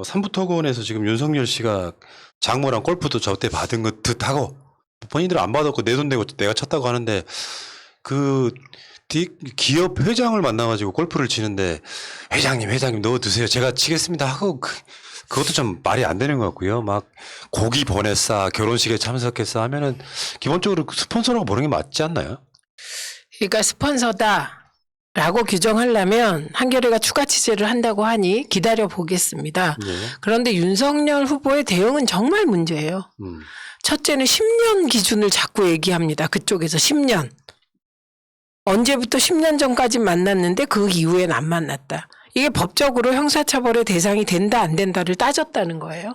삼부토건에서 지금 윤석열 씨가 장모랑 골프도 저때 받은 것 듯하고 본인들은 안 받았고 내 돈 내고 내가 쳤다고 하는데 그 기업 회장을 만나가지고 골프를 치는데 회장님 넣어 드세요. 제가 치겠습니다 하고 그것도 좀 말이 안 되는 것 같고요. 막 고기 보냈어, 결혼식에 참석했어 하면은 기본적으로 스폰서라고 보는 게 맞지 않나요? 그러니까 스폰서다라고 규정하려면 한겨레가 추가 취재를 한다고 하니 기다려 보겠습니다. 예. 그런데 윤석열 후보의 대응은 정말 문제예요. 첫째는 10년 기준을 자꾸 얘기합니다. 그쪽에서 10년. 언제부터 10년 전까지 만났는데 그 이후엔 안 만났다. 이게 법적으로 형사처벌의 대상이 된다 안 된다를 따졌다는 거예요.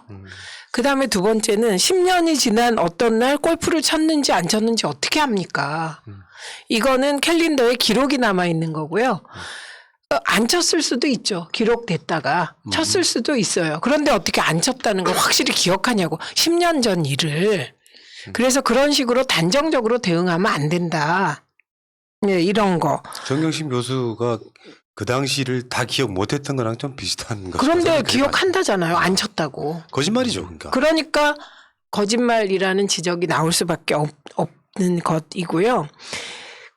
그다음에 두 번째는 10년이 지난 어떤 날 골프를 쳤는지 안 쳤는지 어떻게 합니까? 이거는 캘린더에 기록이 남아있는 거고요. 안 쳤을 수도 있죠. 기록됐다가 쳤을 수도 있어요. 그런데 어떻게 안 쳤다는 걸 확실히 기억하냐고. 10년 전 일을. 그래서 그런 식으로 단정적으로 대응하면 안 된다. 네, 이런 거. 정경심 교수가 그 당시를 다 기억 못했던 거랑 좀 비슷한 거. 그런데 기억한다잖아요. 안 쳤다고. 거짓말이죠, 그러니까 거짓말이라는 지적이 나올 수밖에 없는 것이고요.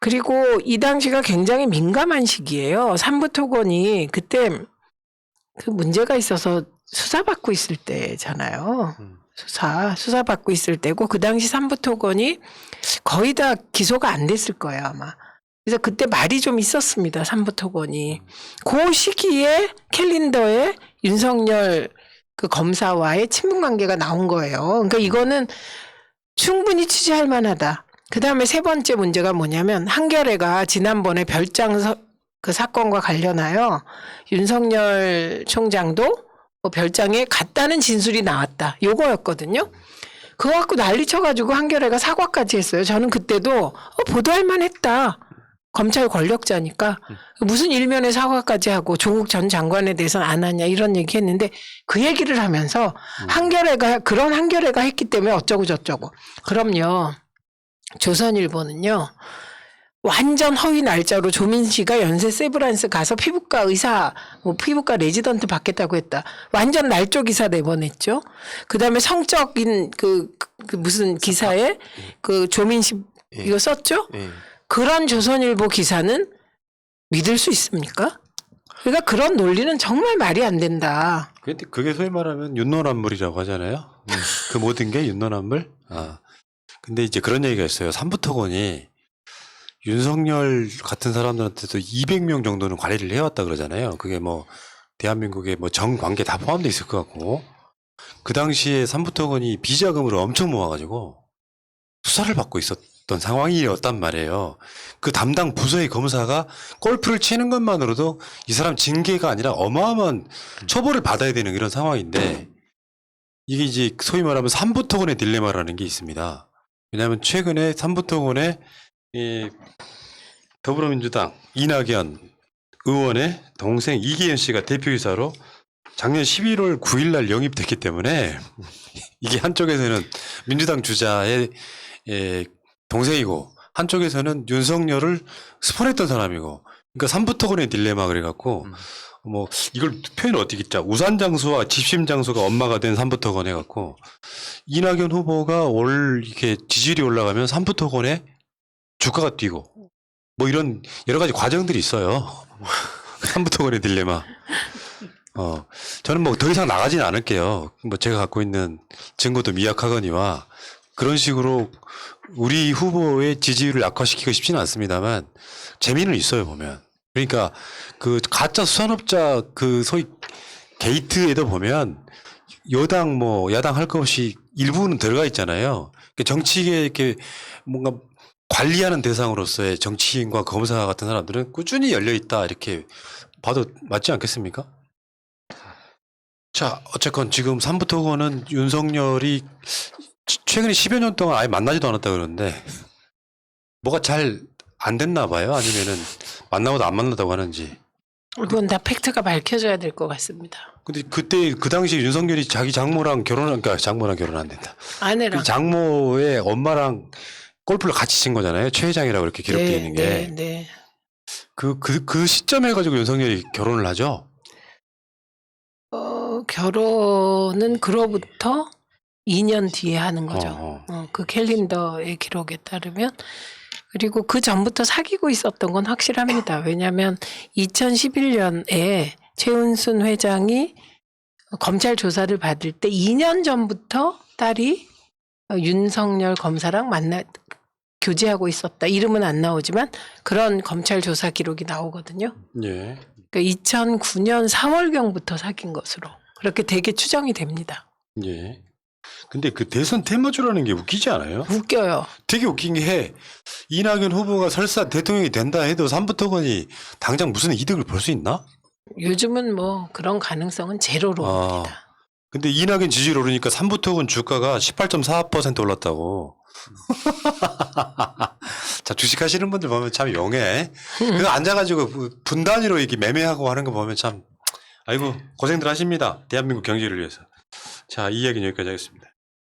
그리고 이 당시가 굉장히 민감한 시기예요. 삼부토건이 그때 그 문제가 있어서 수사받고 있을 때잖아요. 수사받고 있을 때고 그 당시 삼부토건이 거의 다 기소가 안 됐을 거예요, 아마. 그래서 그때 말이 좀 있었습니다. 삼부토건이. 그 시기에 캘린더에 윤석열 그 검사와의 친분 관계가 나온 거예요. 그러니까 이거는 충분히 취재할 만하다. 그 다음에 세 번째 문제가 뭐냐면 한겨레가 지난번에 별장 그 사건과 관련하여 윤석열 총장도 별장에 갔다는 진술이 나왔다. 요거였거든요. 그거 갖고 난리 쳐가지고 한겨레가 사과까지 했어요. 저는 그때도 보도할 만했다. 검찰 권력자니까 무슨 일면에 사과까지 하고 조국 전 장관에 대해서는 안 하냐 이런 얘기 했는데 그 얘기를 하면서 그런 한겨레가 했기 때문에 어쩌고 저쩌고. 그럼요. 조선일보는요. 완전 허위 날짜로 조민 씨가 연세 세브란스 가서 피부과 의사, 피부과 레지던트 받겠다고 했다. 완전 날조 기사 내보냈죠. 그 다음에 성적인 그 무슨 기사에 그 조민 씨 이거 썼죠? 그런 조선일보 기사는 믿을 수 있습니까? 그러니까 그런 논리는 정말 말이 안 된다. 그게 소위 말하면 윤노란물이라고 하잖아요. 그 모든 게 윤노란물. 근데 이제 그런 얘기가 있어요. 삼부토건이 윤석열 같은 사람들한테도 200명 정도는 관리를 해왔다 그러잖아요. 그게 뭐 대한민국의 뭐 정 관계 다 포함되어 있을 것 같고 그 당시에 삼부토건이 비자금으로 엄청 모아가지고 수사를 받고 있었던 상황이었단 말이에요. 그 담당 부서의 검사가 골프를 치는 것만으로도 이 사람 징계가 아니라 어마어마한 처벌을 받아야 되는 이런 상황인데 이게 이제 소위 말하면 삼부토건의 딜레마라는 게 있습니다. 왜냐하면 최근에 삼부토건의 더불어민주당 이낙연 의원의 동생 이기현 씨가 대표이사로 작년 11월 9일 날 영입됐기 때문에 이게 한쪽에서는 민주당 주자의 동생이고 한쪽에서는 윤석열을 스폰했던 사람이고 그러니까 삼부토건의 딜레마 그래갖고 뭐 이걸 표현을 어떻게 했자 우산 장소와 집심 장소가 엄마가 된 삼부토건 해갖고 이낙연 후보가 이렇게 지지율이 올라가면 삼부토건에 주가가 뛰고 뭐 이런 여러 가지 과정들이 있어요. 삼부토건의 딜레마. 저는 뭐 더 이상 나가지는 않을게요. 뭐 제가 갖고 있는 증거도 미약하거니와 그런 식으로 우리 후보의 지지율을 악화시키고 싶지는 않습니다만 재미는 있어요 보면. 그러니까 그 가짜 수산업자 그 소위 게이트에도 보면 여당 뭐 야당 할 것 없이 일부는 들어가 있잖아요. 정치계에 이렇게 뭔가 관리하는 대상으로서의 정치인과 검사 같은 사람들은 꾸준히 열려 있다 이렇게 봐도 맞지 않겠습니까? 자, 어쨌건 지금 삼부토건은 윤석열이 최근에 10여 년 동안 아예 만나지도 않았다 그러는데 뭐가 잘 안 됐나 봐요? 아니면은 만나고도 안 만나다고 하는지. 이건 다 팩트가 밝혀져야 될 것 같습니다. 근데 그때 그 당시 윤석열이 자기 장모랑 그러니까 장모랑 결혼 안 된다. 아내랑. 그 장모의 엄마랑 골프를 같이 친 거잖아요. 최 회장이라고 이렇게 기록되어 있는 게. 네. 그 시점에 가지고 윤석열이 결혼을 하죠? 결혼은 그로부터 2년 뒤에 하는 거죠. 어. 그 캘린더의 기록에 따르면. 그리고 그 전부터 사귀고 있었던 건 확실합니다. 왜냐하면 2011년에 최은순 회장이 검찰 조사를 받을 때 2년 전부터 딸이 윤석열 검사랑 교제하고 있었다. 이름은 안 나오지만 그런 검찰 조사 기록이 나오거든요. 예. 그러니까 2009년 4월경부터 사귄 것으로 그렇게 되게 추정이 됩니다. 예. 근데 그 대선 테마주라는 게 웃기지 않아요? 웃겨요. 되게 웃긴 게 이낙연 후보가 설사 대통령이 된다 해도 삼부토건이 당장 무슨 이득을 볼 수 있나? 요즘은 뭐 그런 가능성은 제로로 봅니다. 근데 이낙연 지지율 오르니까 삼부토건 주가가 18.4% 올랐다고. 자, 주식하시는 분들 보면 참 용해. 그거 앉아가지고 분 단위로 이렇게 매매하고 하는 거 보면 참, 아이고, 고생들 하십니다. 대한민국 경제를 위해서. 자, 이 이야기는 여기까지 하겠습니다.